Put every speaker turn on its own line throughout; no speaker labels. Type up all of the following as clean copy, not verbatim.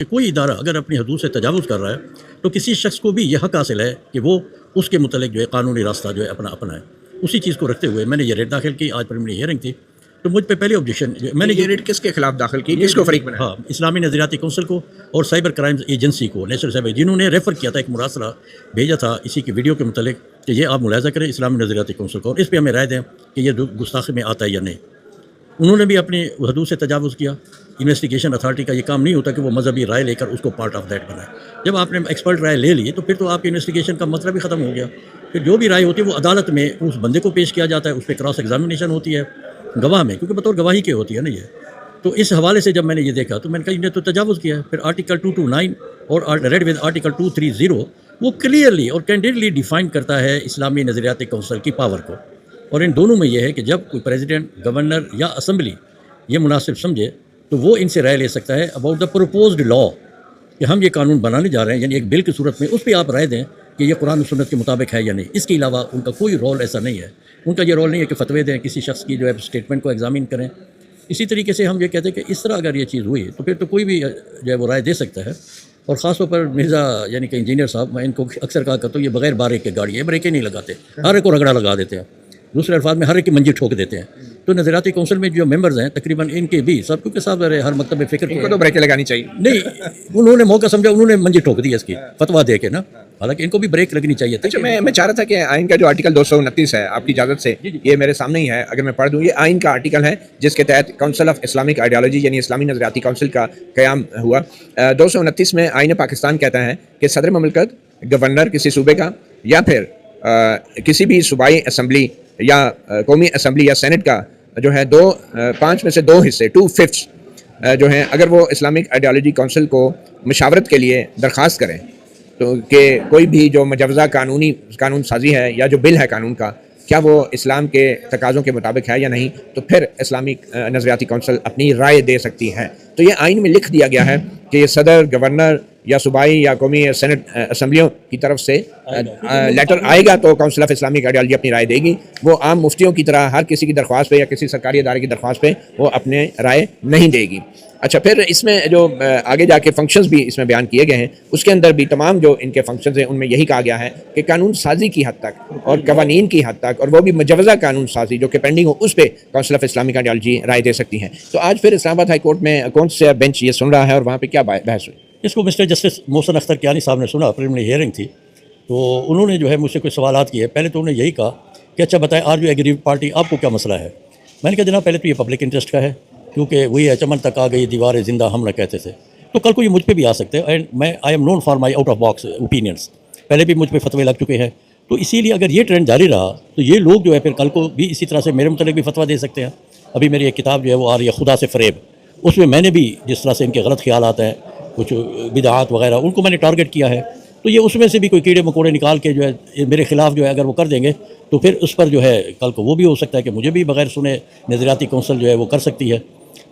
کہ کوئی ادارہ اگر اپنی حدود سے تجاوز کر رہا ہے تو کسی شخص کو بھی یہ حق حاصل ہے کہ وہ اس کے متعلق جو ہے قانونی راستہ جو ہے اپنا ہے. اسی چیز کو رکھتے ہوئے میں نے یہ ریٹ داخل کی. آج پریلیمنری ہیئرنگ تھی تو مجھ پہ پہلے آبجیکشن میں نے
یہ ریٹ کس کے خلاف داخل کی, کس کو فریق بنایا؟
ہاں, اسلامی نظریاتی کونسل کو اور سائبر کرائمز ایجنسی کو, نیشنل سائبر, جنہوں نے ریفر کیا تھا, ایک مراسلہ بھیجا تھا اسی کی ویڈیو کے متعلق کہ یہ آپ ملاحظہ کریں اسلامی نظریاتی کونسل کو اور اس پہ ہمیں رائے دیں کہ یہ گستاخی میں آتا ہے یا نہیں. انہوں نے بھی اپنی حدود سے تجاوز کیا. انویسٹیگیشن اتھارٹی کا یہ کام نہیں ہوتا کہ وہ مذہبی رائے لے کر اس کو پارٹ آف دیٹ بنائے. جب آپ نے ایکسپرٹ رائے لے لی تو پھر تو آپ کی انویسٹیگیشن کا مطلب بھی ختم ہو گیا. پھر جو بھی رائے ہوتی ہے وہ عدالت میں اس بندے کو پیش کیا جاتا ہے, اس پہ کراس ایگزامینیشن ہوتی ہے گواہ میں, کیونکہ بطور گواہی کے ہوتی ہے نا یہ. تو اس حوالے سے جب میں نے یہ دیکھا تو میں نے کہا انہیں تو تجاوز کیا ہے. پھر آرٹیکل 229 اور ریڈ ود آرٹیکل 230 وہ کلیئرلی اور کینڈیڈلی ڈیفائن کرتا ہے اسلامی نظریاتی کونسل کی پاور کو. اور ان دونوں میں یہ ہے کہ جب کوئی پریزیڈنٹ, گورنر یا اسمبلی یہ مناسب سمجھے تو وہ ان سے رائے لے سکتا ہے اباؤٹ دا پروپوزڈ لا کہ ہم یہ قانون بنانے جا رہے ہیں, یعنی ایک بل کی صورت میں اس پہ آپ رائے دیں کہ یہ قرآن و سنت کے مطابق ہے یا نہیں. اس کے علاوہ ان کا کوئی رول ایسا نہیں ہے. ان کا یہ رول نہیں ہے کہ فتوی دیں, کسی شخص کی جو ہے اسٹیٹمنٹ کو ایگزامن کریں. اسی طریقے سے ہم یہ کہتے ہیں کہ اس طرح اگر یہ چیز ہوئی تو پھر تو کوئی بھی جو ہے وہ رائے دے سکتا ہے. اور خاص طور پر مرزا یعنی کہ انجینئر صاحب, میں ان کو اکثر کہا کرتا ہوں یہ بغیر بریک کے گاڑی ہے, بریکیں نہیں لگاتے, ہر ایک کو رگڑا لگا دیتے ہیں, دوسرے الفاظ میں ہر ایک کی منجی ٹھوک دیتے ہیں. تو نظریاتی کونسل میں جو ممبرز ہیں تقریباً ان کے بھی سب, کیونکہ صاحب ہر مکتب میں فکر
ان کو تو بریکیں لگانی چاہیے.
نہیں, انہوں نے موقع سمجھا, انہوں نے منجی ٹھوک دی اس کی فتویٰ دے کے نا, حالانکہ ان کو بھی بریک لگنی چاہیے تھی.
اچھا, میں چاہ رہا تھا کہ آئین کا جو آرٹیکل 229 ہے, آپ کی اجازت سے یہ میرے سامنے ہی ہے, اگر میں پڑھ دوں. یہ آئین کا آرٹیکل ہے جس کے تحت کونسل آف اسلامک آئیڈیالوجی یعنی اسلامی نظریاتی کونسل کا قیام ہوا. 229 میں آئین پاکستان کہتا ہے کہ صدر مملکت, گورنر کسی صوبے کا یا پھر کسی بھی صوبائی اسمبلی یا قومی اسمبلی یا سینٹ کا جو ہے 5 میں سے 2 حصے 2/5 جو ہیں, اگر وہ اسلامک آئیڈیالوجی کونسل کو مشاورت کے لیے درخواست کریں تو کہ کوئی بھی جو مجوزہ قانون سازی ہے یا جو بل ہے قانون کا, کیا وہ اسلام کے تقاضوں کے مطابق ہے یا نہیں, تو پھر اسلامی نظریاتی کونسل اپنی رائے دے سکتی ہے. تو یہ آئین میں لکھ دیا گیا ہے کہ یہ صدر, گورنر یا صوبائی یا قومی یا سینٹ اسمبلیوں کی طرف سے لیٹر آئے گا تو کونسل آف اسلامک آئیڈیالوجی اپنی رائے دے گی. وہ عام مفتیوں کی طرح ہر کسی کی درخواست پہ یا کسی سرکاری ادارے کی درخواست پہ وہ اپنے رائے نہیں دے گی. اچھا, پھر اس میں جو آگے جا کے فنکشنز بھی اس میں بیان کیے گئے ہیں, اس کے اندر بھی تمام جو ان کے فنکشنز ہیں ان میں یہی کہا گیا ہے کہ قانون سازی کی حد تک اور قوانین کی حد تک, اور وہ بھی مجوزہ قانون سازی جو کہ پینڈنگ ہو, اس پہ کونسل آف اسلامک آئیڈیالوجی رائے دے سکتی ہے. تو آج پھر اسلام آباد ہائی کورٹ میں کون سے بینچ یہ سن رہا ہے اور وہاں پہ کیا بحث ہوئی؟
اس کو مسٹر جسٹس محسن اختر کیانی صاحب نے سنا, پریلیمنری ہیئرنگ تھی تو انہوں نے جو ہے مجھ سے کوئی سوالات کیے. پہلے تو انہوں نے یہی کہا کہ اچھا بتائیں آر یو ایگری پارٹی, آپ کو کیا مسئلہ ہے. میں نے کہا جناب پہلے تو یہ پبلک انٹرسٹ کا ہے, کیونکہ وہی ہے چمن تک آ گئی دیوار زندہ ہم نہ کہتے تھے, تو کل کو یہ مجھ پہ بھی آ سکتے ہیں. اینڈ میں I am known for my out of box opinions, پہلے بھی مجھ پہ فتوے لگ چکے ہیں. تو اسی لیے اگر یہ ٹرینڈ جاری رہا تو یہ لوگ جو ہے پھر کل کو بھی اسی طرح سے میرے متعلق بھی فتویٰ دے سکتے ہیں. ابھی میری ایک کتاب جو ہے وہ آ رہی ہے خدا سے فریب, اس میں میں نے بھی جس طرح سے ان کے غلط خیالات ہیں, کچھ بدعات وغیرہ, ان کو میں نے ٹارگٹ کیا ہے. تو یہ اس میں سے بھی کوئی کیڑے مکوڑے نکال کے جو ہے میرے خلاف جو ہے اگر وہ کر دیں گے تو پھر اس پر جو ہے کل کو وہ بھی ہو سکتا ہے کہ مجھے بھی بغیر سنے نظریاتی کونسل جو ہے وہ کر سکتی ہے.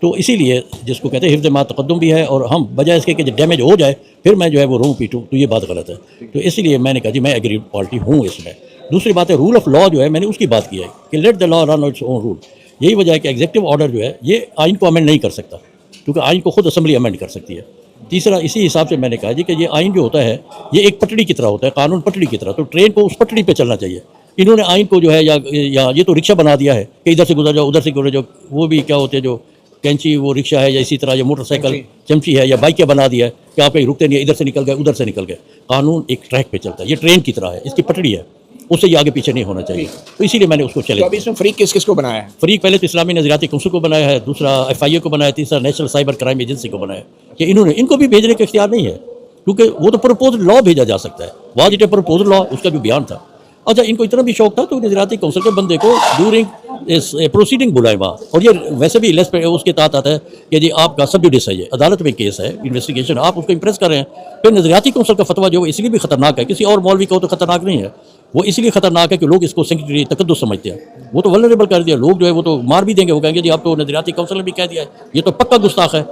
تو اسی لیے جس کو کہتے ہیں حفظ ما تقدم بھی ہے, اور ہم بجائے اس کے کہ ڈیمیج ہو جائے پھر میں جو ہے وہ رو پیٹوں, تو یہ بات غلط ہے. تو اسی لیے میں نے کہا جی میں ایگری پارٹی ہوں اس میں. دوسری بات ہے رول آف لا جو ہے میں نے اس کی بات کی ہے کہ let the law run its own rule. یہی وجہ ہے کہ ایگزیکٹو آرڈر جو ہے یہ آئین کو امینڈ نہیں کر سکتا, کیونکہ آئین کو خود اسمبلی امینڈ کر سکتی ہے. تیسرا اسی حساب سے میں نے کہا جی کہ یہ آئین جو ہوتا ہے یہ ایک پٹڑی کی طرح ہوتا ہے, قانون پٹڑی کی طرح, تو ٹرین کو اس پٹڑی پہ چلنا چاہیے. انہوں نے آئین کو جو ہے یا یہ تو رکشہ بنا دیا ہے کہ ادھر سے گزر جاؤ ادھر سے گزر جاؤ, وہ بھی کیا ہوتے ہیں جو کینچی وہ رکشہ ہے, یا اسی طرح یہ موٹر سائیکل چمچی ہے یا بائکیں بنا دیا ہے کہ آپ کہیں رکتے نہیں, ادھر سے نکل گئے ادھر سے نکل گئے. قانون ایک ٹریک پہ چلتا ہے, یہ ٹرین کی طرح ہے, اس کی پٹڑی ہے, اس سے یہ آگے پیچھے نہیں ہونا چاہیے. تو اسی لیے میں نے اس کو چلے.
تو اب اس میں فریق کس کو بنایا ہے؟
فریق پہلے تو اسلامی نظریاتی کونسل کو بنایا ہے, دوسرا FIA کو بنایا, تیسرا نیشنل سائبر کرائم ایجنسی کو بنایا. کہ انہوں نے ان کو بھی بھیجنے کا اختیار نہیں ہے, کیونکہ وہ تو پروپوزڈ لا بھیجا جا سکتا ہے. واز اٹ اے پروپوزڈ لا, اس کا جو بیان تھا. اچھا, ان کو اتنا بھی شوق تھا تو نظریاتی کونسل کے بندے کو ڈیورنگ پروسیڈنگ بلائے وہاں. اور یہ ویسے بھی لیس اس کے تحت آتا ہے کہ جی آپ کا سب جوڈیس ہے, یہ عدالت میں کیس ہے, انویسٹیگیشن, آپ اس کو امپریس کر رہے ہیں. پھر نظریاتی کونسل کا فتویٰ جو ہے اس لیے بھی خطرناک ہے, کسی اور مولوی کا تو خطرناک نہیں ہے, وہ اس لیے خطرناک ہے کہ لوگ اس کو سیکرٹری تقدس سمجھتے ہیں. وہ تو ولنریبل کر دیا, لوگ جو ہے وہ تو مار بھی دیں گے, وہ کہیں گے جی آپ تو نظریاتی کونسل نے بھی کہہ دیا ہے, یہ تو پکا گستاخ ہے,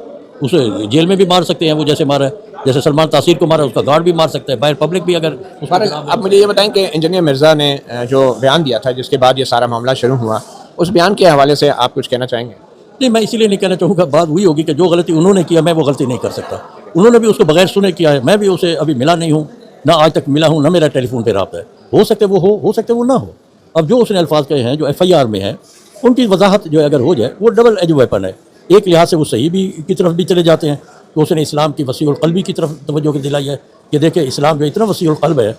اسے جیل میں بھی مار سکتے ہیں وہ جیسے مارا ہے, جیسے سلمان تاثیر کو مارا اس کا گارڈ بھی مار سکتا ہے, باہر پبلک بھی. اگر
آپ مجھے یہ بتائیں کہ انجینئر مرزا نے جو بیان دیا تھا جس کے بعد یہ سارا معاملہ شروع ہوا, اس بیان کے حوالے سے آپ کچھ کہنا چاہیں گے؟
نہیں, میں اسی لیے نہیں کہنا چاہوں گا, بات وہی ہوگی کہ جو غلطی انہوں نے کیا میں وہ غلطی نہیں کر سکتا. انہوں نے بھی اس کو بغیر سنے کیا ہے. میں بھی اسے ابھی ملا نہیں ہوں, نہ آج تک ملا ہوں, نہ میرا ٹیلی فون پہ رابطہ ہے. ہو سکتا ہے وہ ہو سکتا ہے وہ نہ ہو. اب جو اس نے الفاظ کہے ہیں جو ایف آئی آر میں ہیں, ان کی وضاحت جو ہے اگر ہو جائے, وہ ڈبل ایج ویپن ہے. ایک لحاظ سے وہ صحیح بھی کی طرف بھی چلے جاتے ہیں کہ اس نے اسلام کی وسیع القلبی کی طرف توجہ دلائی ہے کہ دیکھیں اسلام جو اتنا وسیع القلب ہے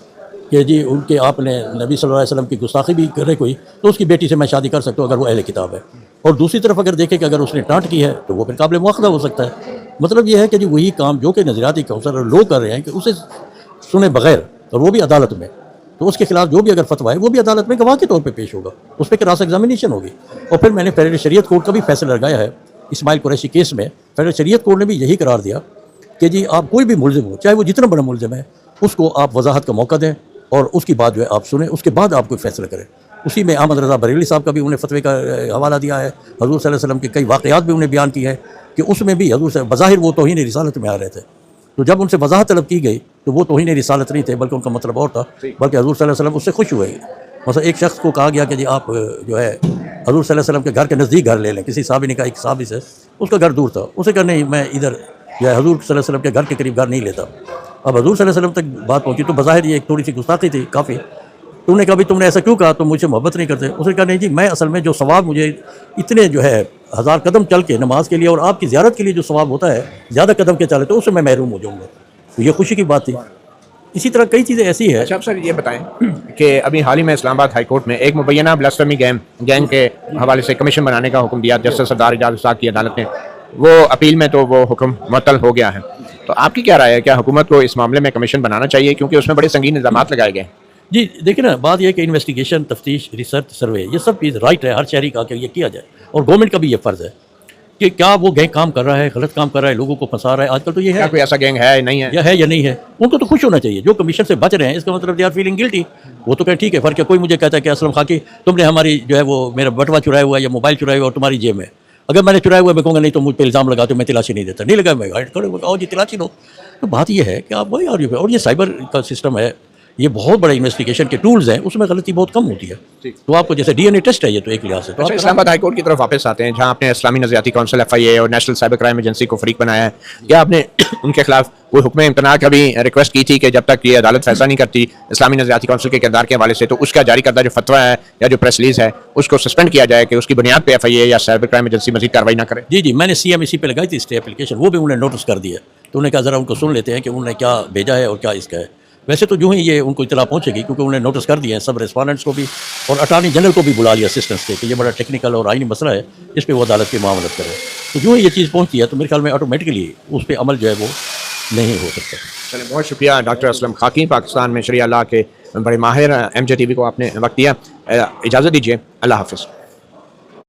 کہ جی ان کے آپ نے نبی صلی اللہ علیہ وسلم کی گستاخی بھی کرے کوئی تو اس کی بیٹی سے میں شادی کر سکتا ہوں اگر وہ اہل کتاب ہے. اور دوسری طرف اگر دیکھیں کہ اگر اس نے ٹانٹ کی ہے تو وہ پھر قابل مواخذہ ہو سکتا ہے. مطلب یہ ہے کہ جی وہی کام جو کہ نظریاتی کونسل لوگ کر رہے ہیں کہ اسے سنے بغیر, اور وہ بھی عدالت میں, تو اس کے خلاف جو بھی اگر فتویٰ ہے وہ بھی عدالت میں گواہ کے طور پہ پیش ہوگا, اس پہ کراس ایگزامینیشن ہوگی. اور پھر میں نے فیڈرل شریعت کورٹ کا بھی فیصلہ لگایا ہے اسماعیل قریشی کیس میں. فیڈرل شریعت کورٹ نے بھی یہی قرار دیا کہ جی آپ کوئی بھی ملزم ہو, چاہے وہ جتنا بڑا ملزم ہے, اس کو آپ وضاحت کا موقع دیں اور اس کی بات جو ہے آپ سنیں, اس کے بعد آپ کوئی فیصلہ کریں. اسی میں احمد رضا بریلوی صاحب کا بھی انہیں فتوے کا حوالہ دیا ہے. حضور صلی اللہ علیہ وسلم کے کئی واقعات بھی انہیں بیان کیے ہیں کہ اس میں بھی حضور سے بظاہر وہ توہین رسالت میں آ رہے تھے, تو جب ان سے وضاحت طلب کی گئی تو وہ توہین رسالت نہیں تھے بلکہ ان کا مطلب اور تھا, بلکہ حضور صلی اللہ علیہ وسلم اس سے خوش ہوئے. مثلا ایک شخص کو کہا گیا کہ جی آپ جو ہے حضور صلی اللہ علیہ وسلم کے گھر کے نزدیک گھر لے لیں. کسی صحابی نے کہا, ایک صحابی سے, اس کا گھر دور تھا, اسے کہا نہیں میں ادھر جو ہے حضور صلی اللہ علیہ وسلم کے گھر کے قریب گھر نہیں لیتا. اب حضور صلی اللہ علیہ وسلم تک بات پہنچی تو بظاہر یہ ایک تھوڑی سی گستاخی تھی کافی. تو انہوں نے کہا بھی تم نے ایسا کیوں کہا, تم مجھ سے محبت نہیں کرتے. اس نے کہا نہیں جی میں اصل میں جو ثواب مجھے اتنے جو ہے 1000 قدم چل کے نماز کے لیے اور آپ کی زیارت کے لیے جو ثواب ہوتا ہے زیادہ قدم کے چلے تو اس سے میں محروم ہو جاؤں گا. تو یہ خوشی کی بات تھی. اسی طرح کئی چیزیں ایسی ہے.
اچھا سر یہ بتائیں کہ ابھی حال ہی میں اسلام آباد ہائی کورٹ میں ایک مبینہ بلاسفیمی گینگ کے حوالے سے کمیشن بنانے کا حکم دیا جسٹس سردار اعجاز اسحاق کی عدالت نے. وہ اپیل میں تو وہ حکم معطل ہو گیا ہے. تو آپ کی کیا رائے ہے, کیا حکومت کو اس معاملے میں کمیشن بنانا چاہیے کیونکہ اس میں بڑے سنگین الزامات لگائے گئے ہیں؟
جی دیکھیں نا, بات یہ ہے کہ انویسٹیگیشن, تفتیش, ریسرچ, سروے, یہ سب چیز رائٹ ہے ہر شہری کا کہ یہ کیا جائے, اور گورنمنٹ کا بھی یہ فرض ہے کہ کیا وہ گینگ کام کر رہا ہے, غلط کام کر رہا ہے, لوگوں کو پھنسا رہا ہے. آج کل تو یہ ہے,
کیا کوئی ایسا گینگ ہے نہیں ہے,
یا نہیں ہے, ان کو تو خوش ہونا چاہیے. جو کمیشن سے بچ رہے ہیں اس کا مطلب دے آر فیلنگ گلٹی. وہ تو کہیں ٹھیک ہے, فرق ہے. کوئی مجھے کہتا ہے کہ اسلم خاکی تم نے ہماری جو ہے وہ میرا بٹوا چرایا ہوا ہے یا موبائل چرایا ہوا اور تمہاری جیب میں, اگر میں نے چرایا ہوا ہے میں کہوں گا نہیں تو مجھ پہ الزام لگاتے ہو, میں تلاشی نہیں دیتا, نہیں لگا میں ہائڈ کرو, آؤ جی تلاشی لو. تو بات یہ ہے کہ آپ وہی اور یہ سائبر کا سسٹم ہے, یہ بہت بڑا انویسٹیگیشن کے ٹولز ہیں, اس میں غلطی بہت کم ہوتی ہے. تو آپ کو جیسے ڈی این اے ٹیسٹ ہے یہ تو ایک لحاظ سے. تو
اسلام آباد ہائی کورٹ کی طرف واپس آتے ہیں جہاں آپ نے اسلامی نظریاتی کونسل ایف آئی اے اور نیشنل سائبر کرائم ایجنسی کو فریق بنایا ہے. کیا آپ نے ان کے خلاف کوئی حکم امتناع کا بھی ریکویسٹ کی تھی کہ جب تک یہ عدالت فیصلہ نہیں کرتی اسلامی نظریاتی کونسل کے کردار کے حوالے سے, تو اس کا جاری کردہ جو فتویٰ ہے یا جو پریس ریلیز ہے اس کو سسپینڈ کیا جائے کہ اس کی بنیاد پہ ایف آئی اے یا سائبر کرائم ایجنسی مزید کارروائی نہ کرے؟
جی میں نے سی ایم ای سی پہ لگائی تھی اسٹے اپلیکیشن, وہ بھی انہوں نے نوٹس کر دیا. تو انہوں نے کہا ذرا ان کو سن لیتے ہیں کہ انہوں نے کیا بھیجا ہے اور کیا اس کا ہے. ویسے تو جو ہی یہ ان کو اطلاع پہنچے گی کیونکہ انہوں نے نوٹس کر دیے ہیں سب ریسپونڈنٹس کو بھی, اور اٹارنی جنرل کو بھی بلا لیا اسسٹنٹس کے کہ یہ بڑا ٹیکنیکل اور آئینی مسئلہ ہے, اس پہ وہ عدالت کی معاملت کرے. تو جو ہی یہ چیز پہنچتی ہے تو میرے خیال میں آٹومیٹکلی اس پہ عمل جو ہے وہ نہیں ہو سکتا.
چلیں بہت شکریہ ڈاکٹر اسلم خاکی, پاکستان میں شرعیہ اللہ کے بڑے ماہر. ایم جے ٹی وی کو آپ نے وقت دیا. اجازت دیجیے, اللہ حافظ.